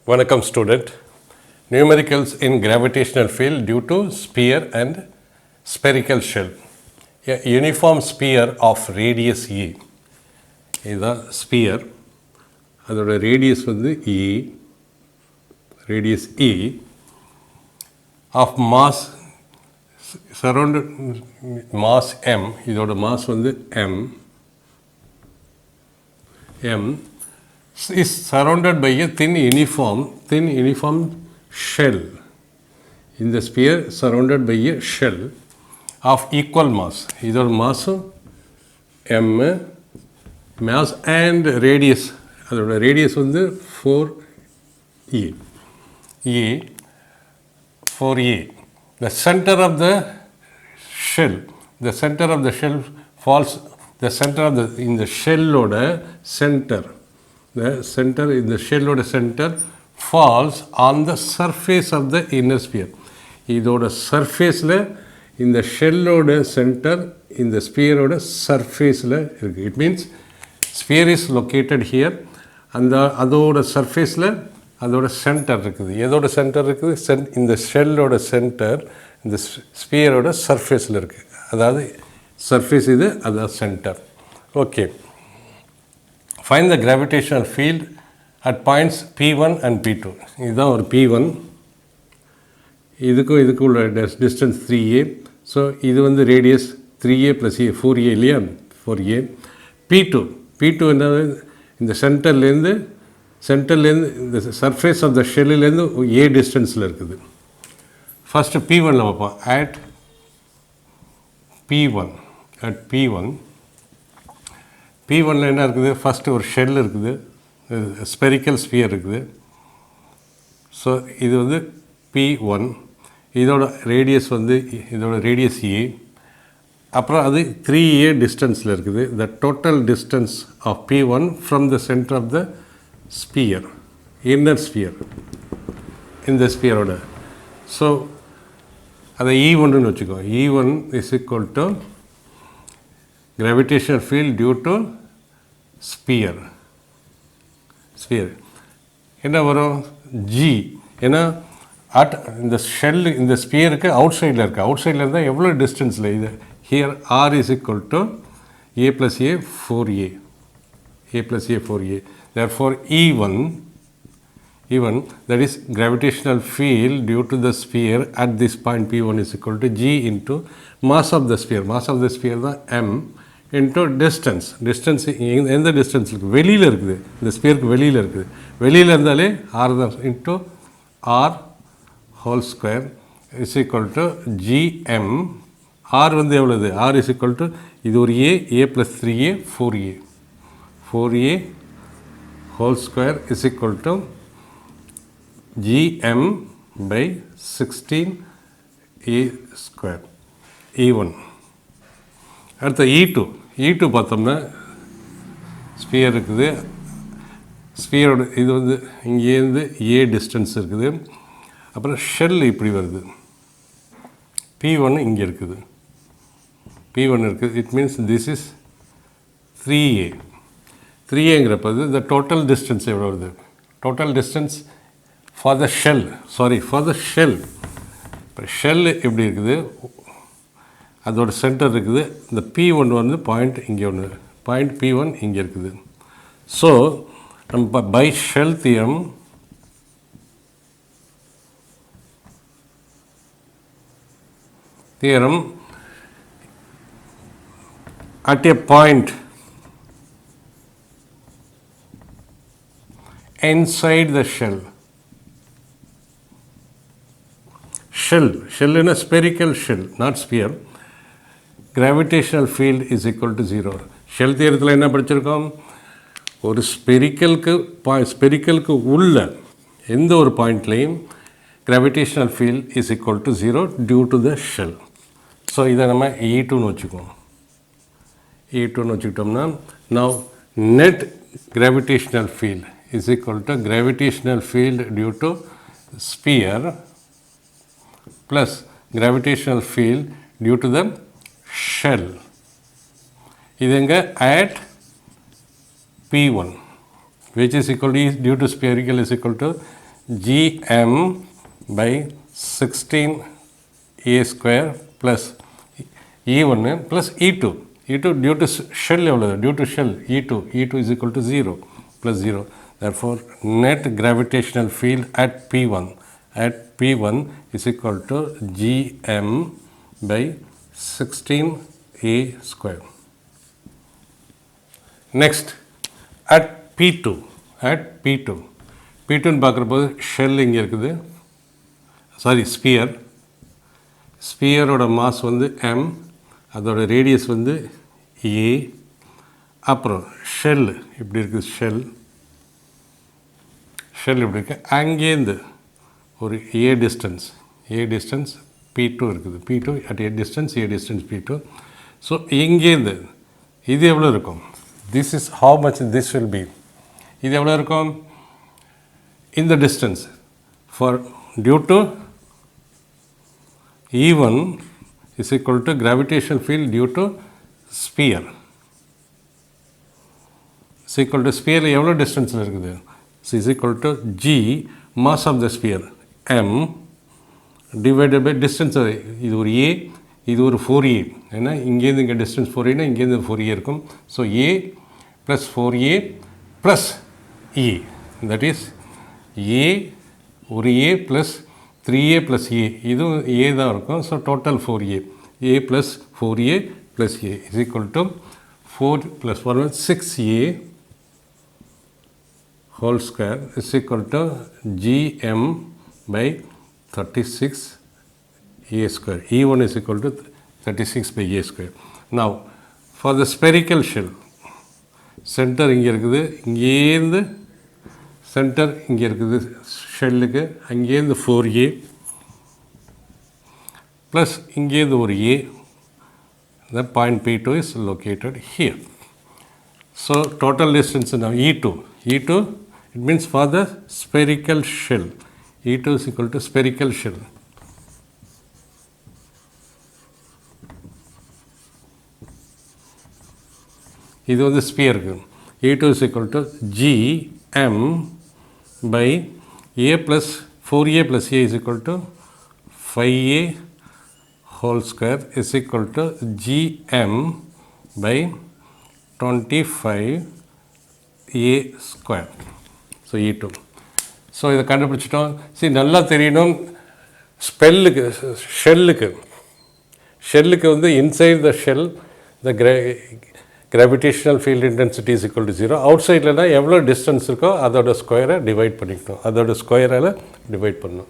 Vanakkam student. Numericals in gravitational field due to sphere and spherical shell. A uniform sphere of radius E. இதுதான் sphere, அதோட radius வந்து E, radius E of mass surrounded mass M, இதோட mass வந்து M is surrounded by a thin uniform shell. In the sphere surrounded by a shell of equal mass. இதோட மாஸும் M, mass and radius, அதோட radius வந்து 4e. 4e. The center of the shell falls, the center of the, in the shell oda center, the center in the shell oda center falls on the surface of the inner sphere. இதோட சர்ஃபேஸில் இந்த ஷெல்லோட centre இந்த ஸ்பியரோட சர்ஃபேஸில் இருக்குது. It means sphere is located here, அதோட சர்ஃபேஸில் அதோட சென்டர் இருக்குது. எதோட சென்டர் இருக்குது? இந்த ஷெல்லோட சென்டர் இந்த ஸ்பியரோட சர்ஃபேஸில் இருக்குது. அதாவது சர்ஃபேஸ் இது, அதாவது centre. Okay, find the gravitational field at points P1 and P2. இதுதான் ஒரு P1, இதுக்கும் உள்ள டிஸ்டன்ஸ் 3a. ஸோ இது வந்து ரேடியஸ் 3a + a 4a இல்லையா, 4a. P2 என்னது? இந்த சென்டர்லேருந்து இந்த சர்ஃபேஸ் ஆஃப் த ஷெல்லுலேருந்து a டிஸ்டன்ஸில் இருக்குது. ஃபஸ்ட்டு P1 பார்ப்போம். அட் P1 என்ன இருக்குது? ஃபஸ்ட்டு ஒரு ஷெல் இருக்குது, ஸ்பெரிக்கல் ஸ்பியர் இருக்குது. ஸோ இது வந்து P1, இதோட ரேடியஸ் வந்து இதோட ரேடியஸ் E, அப்புறம் அது 3a டிஸ்டன்ஸில் இருக்குது. The total distance of P1 from the centre of the sphere, inner sphere, இந்த ஸ்பியரோட. ஸோ அதை E1ன்னு வச்சுக்கோ. E1 is equal to gravitational field due to sphere. என்ன வரும்? G. ஏன்னா இந்த ஷெல் இந்த ஸ்பியருக்கு அவுட் சைடில் இருக்குது. அவுட் சைடில் இருந்தால் எவ்வளோ டிஸ்டன்ஸில் இது? Here R is equal to a + a 4a. Therefore E1, that is gravitational field due to the sphere at this point P1 is equal to G into mass of the sphere. Mass of the sphere தான் M into distance. எந்த distance இருக்குது? வெளியில் இருக்குது, இந்த ஸ்பியருக்கு வெளியில் இருக்குது. வெளியில் இருந்தாலே R தான் into R whole square is equal to GM. R வந்து எவ்வளவு? R is equal to இது ஒரு a + 3a 4a whole square is equal to GM by 16a square. E1. அடுத்த E2 பார்த்தோம்னா ஸ்பியர் இருக்குது. ஸ்பியரோட இது வந்து இங்கேருந்து a டிஸ்டன்ஸ் இருக்குது. அப்புறம் ஷெல் இப்படி வருது. P1 இங்கே இருக்குது. It means this is 3a. The total distance எவ்வளோ வருது? Total distance for the shell. இப்போ ஷெல் எப்படி இருக்குது? அதோட சென்டர் இருக்குது. இந்த P1 வந்து பாயிண்ட் இங்கே ஒன்று, பாயிண்ட் P1 இங்கே இருக்குது. ஸோ நம்ம by shell theorem at a point inside the shell in a spherical shell, not sphere, gravitational field is equal to 0. Shell தியரத்தில் என்ன படிச்சிருக்கோம்? ஒரு ஸ்பெரிக்கலுக்கு உள்ள எந்த ஒரு பாயிண்ட்லேயும் gravitational field is equal to 0 due to the shell. So இதை நம்ம E2ன்னு வச்சுக்கிட்டோம்னா now net gravitational field is equal to gravitational field due to sphere plus gravitational field due to the shell. இது எங்கே? at P1 which is equal to due to spherical is equal to gm by 16a square plus e1 plus e2. e2 due to shell due to shell e2 is equal to 0 plus 0. Therefore, net gravitational field at P1 is equal to gm by 16a square. Next, at P2 ன்னு பார்க்குறப்போது shell இங்கே இருக்குது, sorry ஸ்பியரோட mass வந்து m, அதோட radius வந்து a, அப்புறம் shell இப்படி இருக்குது, shell இப்படி இருக்குது. அங்கேருந்து ஒரு a டிஸ்டன்ஸ் P2 இருக்குது, P2 at a distance P2. So இங்கேருந்து இது எவ்வளோ இருக்கும், this is how much this will be. இது எவ்வளோ இருக்கும், இந்த distance for due to E1 is equal to gravitational field due to sphere is equal to sphere எவ்வளோ டிஸ்டன்ஸில் இருக்குது, is equal to g mass of the sphere m divided by distance. இது ஒரு a, இது ஒரு 4a, ஏன்னா இங்கேருந்து இங்கே டிஸ்டன்ஸ் 4a, இங்கேருந்து 4a இருக்கும். So a plus 4a plus e, that is a ஒரு a plus 3a plus a, இதுவும் a தான் இருக்கும். So total 4a, a plus 4a plus a is equal to 4 plus 1 6a whole square is equal to gm by 36a square. E1 is equal to 36 by a square. Now, for the spherical shell, center இங்கே இருக்குது, இங்கேருந்து centre இங்கே இருக்குது ஷெல்லுக்கு, அங்கேருந்து 4a plus இங்கேருந்து ஒரு a, the point P2 is located here. So, total distance now E2, it means for the spherical shell, E2 is equal to spherical shell. இது வந்து ஸ்பியருக்கு, E2 is equal to gm by a plus 4a plus a is equal to 5a whole square is equal to gm by 25a square. So E2. So இதை கண்டுபிடிச்சிட்டோம். சரி, நல்லா தெரியணும், ஷெல்லுக்கு வந்து inside the shell the gravitational field intensity is equal to 0. அவுட் சைட்லனா எவ்வளோ டிஸ்டன்ஸ் இருக்கோ அதோட ஸ்கொயரை டிவைட் பண்ணிக்கணும், அதோட ஸ்கொயரால் டிவைட் பண்ணணும்.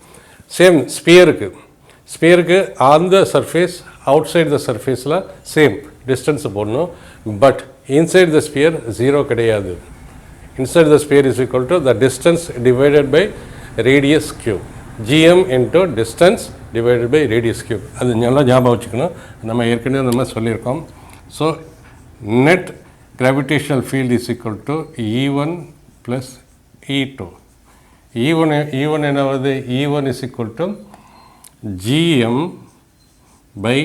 சேம் ஸ்பியருக்கு on the surface outside the சர்ஃபேஸில் சேம் டிஸ்டன்ஸ் போடணும். பட் இன்சைட் த ஸ்பியர் 0 கிடையாது. Inside the sphere is equal to the distance divided by radius cube, gm into distance divided by radius cube. அது நல்லா ஞாபகம் வச்சுக்கணும், நம்ம ஏற்கனவே நம்ம சொல்லியிருக்கோம். So net gravitational field is equal to E1 plus E2. E1 என்ன வருது, E1 is equal to gm by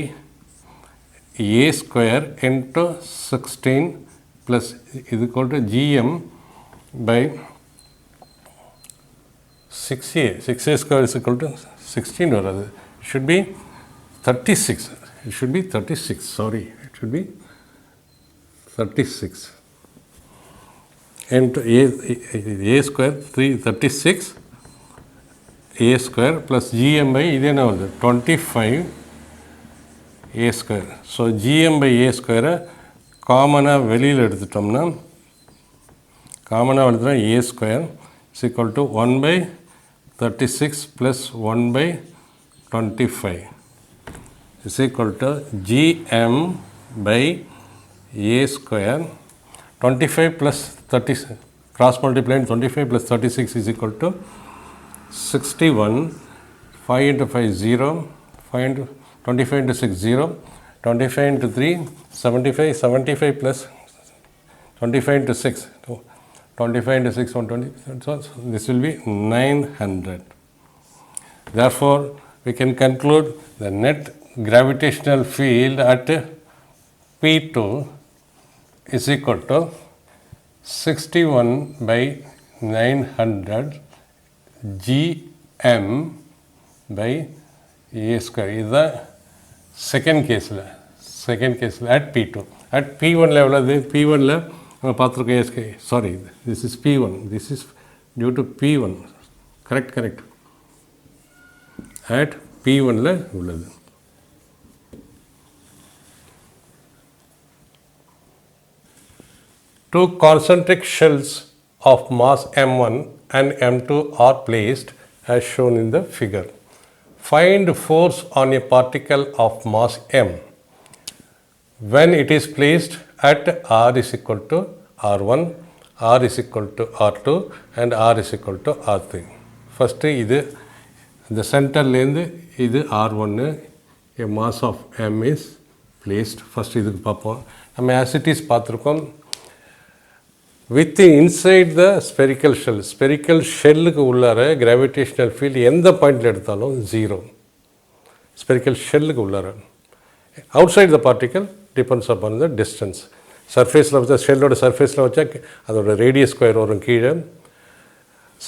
a square into 16 plus is equal to gm by 6a square is equal to 16 வராது, it should be 36, sorry, it should be 36 into a square 36 a square plus gm by இது என்ன வருது 25 a square. So gm by a square காமனாக வெளியில் எடுத்துட்டோம்னா a square is equal to 1 by 36 plus 1 by 25 is equal to gm by a square 25 plus 36, cross multiplying 25 plus 36 is equal to 61, 5 into 5 0, 5 into 25 into 6 0, 25 into 3 75 plus 25 into 6 25 into 6 120, so this will be 900. Therefore, we can conclude the net gravitational field at P2 is equal to 61 by 900 gm by a square. This is the second case at p2. At p1 level, p1 level, sorry, this is p1. This is due to p1. Correct. At p1 level. Two concentric shells of mass m1 and m2 are placed as shown in the figure. Find force on a particle of mass m when it is placed at r is equal to r1, r is equal to r2 and r is equal to r3. First, the center length is r1, a mass of m is placed. First, this we as it is பார்த்திருக்கோம். With inside the spherical shell உள்ளார gravitational field எந்த பாயிண்ட்ல எடுத்தாலும் 0. Spherical shell உள்ளார. Outside the particle depends upon the distance. Surface of the shell ஓட surfaceல வச்சா அதோட radius square வரும் கீழே.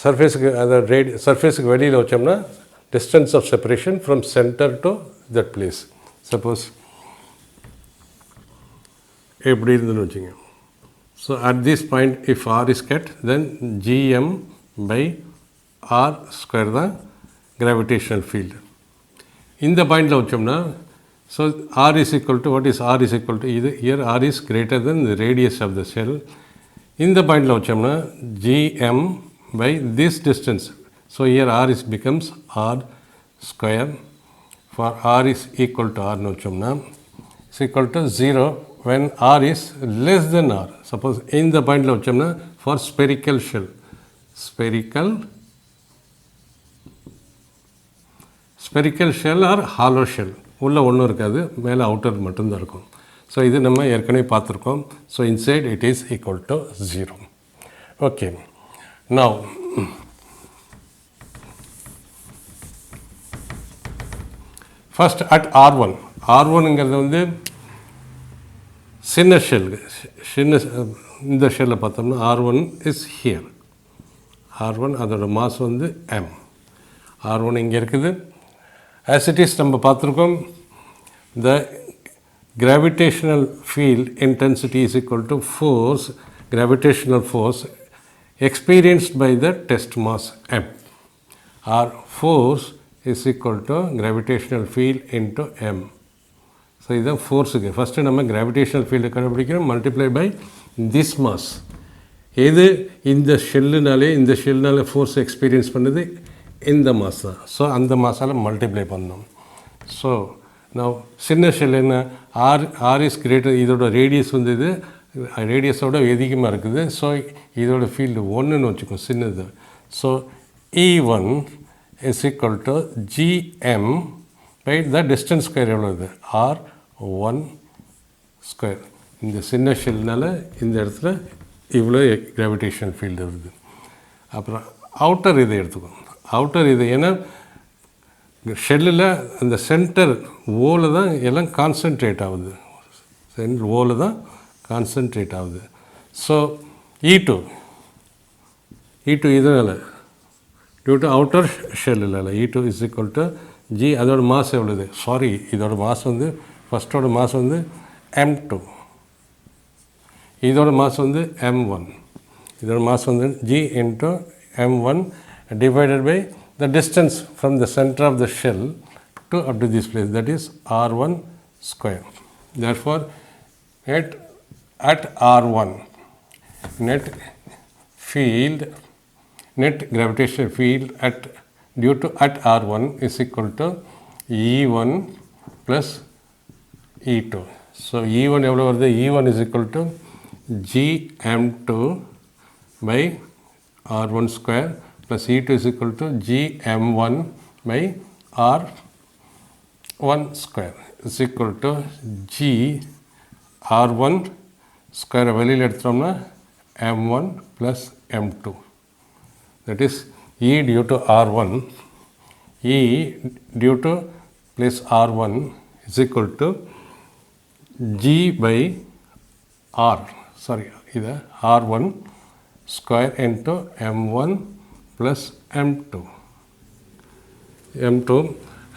Surfaceக்கு வெளியில வச்சோம்னா distance of separation from center to that place. Suppose எப்படி இருந்துன்னு வச்சுங்க. So at this point, if r is kept, then gm by r square the gravitational field. In the point so r is equal to, what is r is equal to? Here r is greater than the radius of the shell. In the point gm by this distance. So here r is becomes r square. For r is equal to r is equal to 0. When r is less than r. Suppose in the point for spherical shell. Spherical shell or hollow shell. உள்ள ஒன்றும் இருக்காது, மேலே outer மட்டும்தான் இருக்கும். So இது நம்ம ஏற்கனவே பார்த்துருக்கோம். So inside it is equal to 0. Okay, now first at r1. r1ங்கிறது சின்ன ஷெல். இந்த ஷெல்லை பார்த்தோம்னா r1 இஸ் ஹியர். r1 அதோட மாஸ் m. r1 இங்கே இருக்குது. as it is நம்ம பார்த்துருக்கோம், the gravitational field intensity is equal to force, gravitational force experienced by the test mass m. Or force is equal to gravitational field into m. So this is force. First we gravitational field multiply by this mass. This in the shell force experience in the mass. So and the mass multiply pannum. So now sinna shell r is greater, idoda radius radius oda edhigama irukudhu. So idoda field 1 nu vechukom sinnadhu. So E1 is equal to gm by the distance square எவ்வளவு r1 square. இந்த சின்ன ஷெல்னால இந்த இடத்துல இவ்வளோ gravitational field வருது. அப்புறம் outer இதை எடுத்துக்கோம். Outer இது ஏன்னா ஷெல்லில் அந்த சென்டர் ஓவில் தான் எல்லாம் கான்சன்ட்ரேட் ஆகுது. சென்டர் ஓவில் தான் கான்சன்ட்ரேட் ஆகுது. ஸோ E2 இதனால் டியூ டு அவுட்டர் ஷெல் இல்லை. E2 is equal to g. அதோட மாஸ் எவ்வளவு? சாரி, இதோட மாஸ் ஃபஸ்ட்டோட மாஸ் m2. இதோட மாஸ் m1. இதோட mass g into m1 divided by the distance from the center of the shell to up to this place, that is r1 square. Therefore at r1 net gravitational field due to at r1 is equal to E1 plus E2. So E1 எவ்வளோ வருது? E1 is equal to gm2 by r1 square plus E2 is equal to gm1 by r1 square is equal to g r1 square வெளியில் எடுத்தோம்னா m1 plus m2. That is E due to r1, E due to place r1 is equal to g by r, sorry, either r1 square into m1 plus m2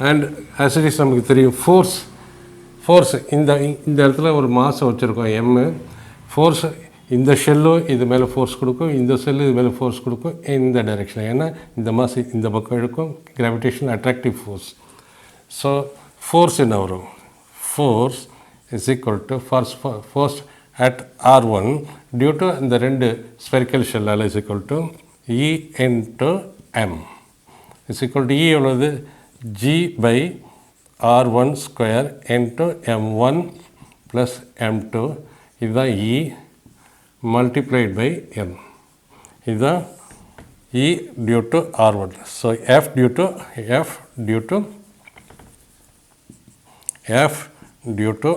and as it is நமக்கு தெரியும் force இந்த இடத்துல ஒரு மாஸை வச்சுருக்கோம் m force இந்த ஷெல்லும் இது மேலே force கொடுக்கும் இந்த செல்லு இது மேலே ஃபோர்ஸ் கொடுக்கும் இந்த டைரெக்ஷன் ஏன்னா இந்த மாஸ் இந்த பக்கம் எடுக்கும் gravitational attractive force so force என்ன வரும் force is equal to force at R1 due to இந்த ரெண்டு ஸ்பெரிக்கல் ஷெல்லால் is equal to E into M is equal to E எவ்வளவு G by R1 square into M1 plus M2 இதுதான் E multiplied by M. இதுதான் E due to R1. So F due to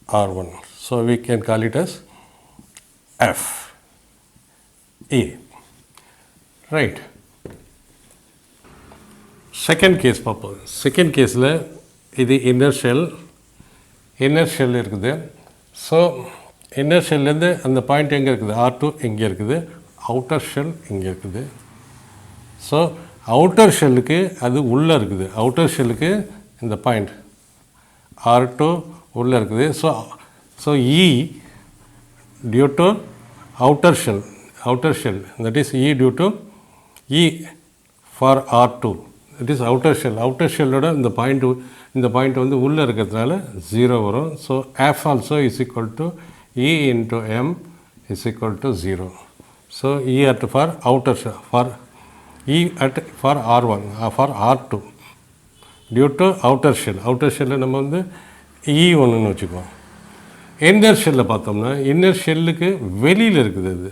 R1. So we can call it as F. E. Right. Second case பார்ப்போம். Second caseல இது inner shell இருக்குது. So inner ஷெல்லேருந்து அந்த point எங்கே இருக்குது R2 எங்கே இருக்குது outer shell இங்கே இருக்குது ஸோ அவுட்டர் ஷெல்லுக்கு அது உள்ளே இருக்குது அவுட்டர் ஷெல்லுக்கு இந்த பாயிண்ட் R2 உள்ளே இருக்குது so E due to outer shell that is E due to E for R2 that is outer ஷெல்லோட இந்த பாயிண்ட் வந்து உள்ளே இருக்கிறதுனால 0 வரும் so F also is equal to E into M is equal to 0. So E at for outer shell for R1 for R2 due to outer shell நம்ம வந்து E ஒன்றுன்னு வச்சுக்குவோம் இன்னர் ஷெல்லில் பார்த்தோம்னா இன்னர் ஷெல்லுக்கு வெளியில் இருக்குது அது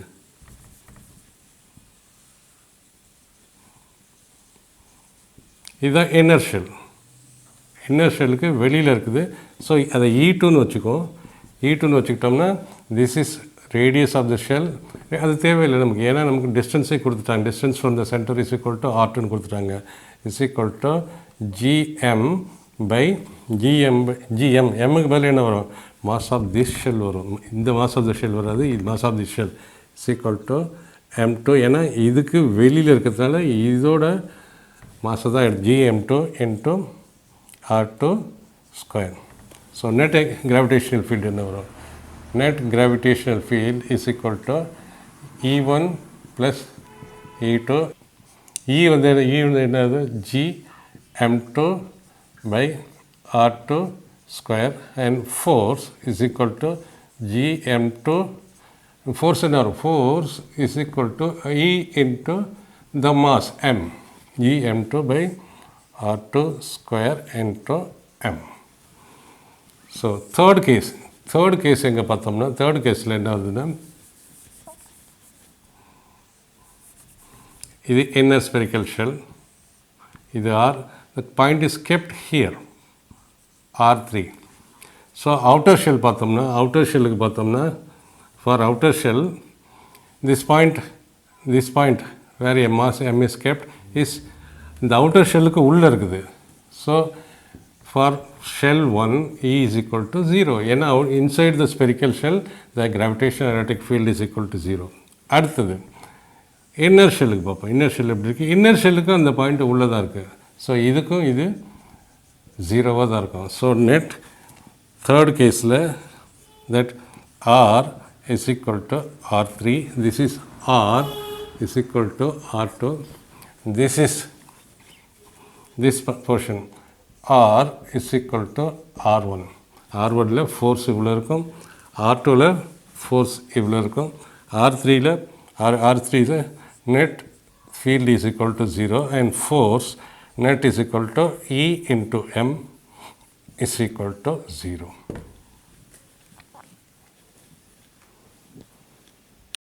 இதுதான் இன்னர் ஷெல்லுக்கு வெளியில் இருக்குது ஸோ அதை E2ன்னு வச்சுக்குவோம் E2ன்னு வச்சுக்கிட்டோம்னா this is radius of the shell அது தேவையில்லை நமக்கு ஏன்னா நமக்கு டிஸ்டன்ஸே கொடுத்துட்டாங்க distance from the center is equal to R2ன்னு கொடுத்துட்டாங்க is equal to GM by GM எம்முக்கு பதில் என்ன வரும் மாஸ் ஆஃப் திஸ் ஷெல் வரும் இந்த மாஸ் ஆஃப் த ஷெல் வராது இது mass of the shell is equal to M2 ஏன்னா இதுக்கு வெளியில் இருக்கிறதுனால இதோட மாஸை தான் GM2 into R2 square So net gravitational field என்ன வரும் net gravitational field is equal to E1 plus E2 E வந்து என்னது G M2 by R2 square and force is equal to G M2 force என்ன வரும் force is equal to E into the mass M G M2 by R2 square into M. So third case எங்கே பார்த்தோம்னா third கேஸில் என்ன ஆகுதுன்னா இது inner spherical shell இது are the point is kept here R3 so outer shell பார்த்தோம்னா outer ஷெல்லுக்கு பார்த்தோம்னா for outer shell this point where a mass M is kept is இந்த அவுட்டர் ஷெல்லுக்கு உள்ளே இருக்குது so for shell 1 E is equal to 0 ஏன்னா inside the spherical shell the gravitational electric field is equal to 0 அடுத்தது inner ஷெல்லுக்கு பார்ப்போம் inner shell எப்படி இருக்குது inner ஷெல்லுக்கும் அந்த பாயிண்ட் உள்ளே தான் இருக்குது ஸோ இதுக்கும் இது 0வாக தான் இருக்கும் ஸோ நெட் தேர்ட் கேஸில் that R is equal to R3 this is R is equal to R2 this is this portion R is equal to R1 R1ல ஃபோர்ஸ் இவ்வளோ இருக்கும் R2ல ஃபோர்ஸ் இவ்வளோ இருக்கும் R3ல net field is equal to 0 and force net is equal to E into M is equal to 0.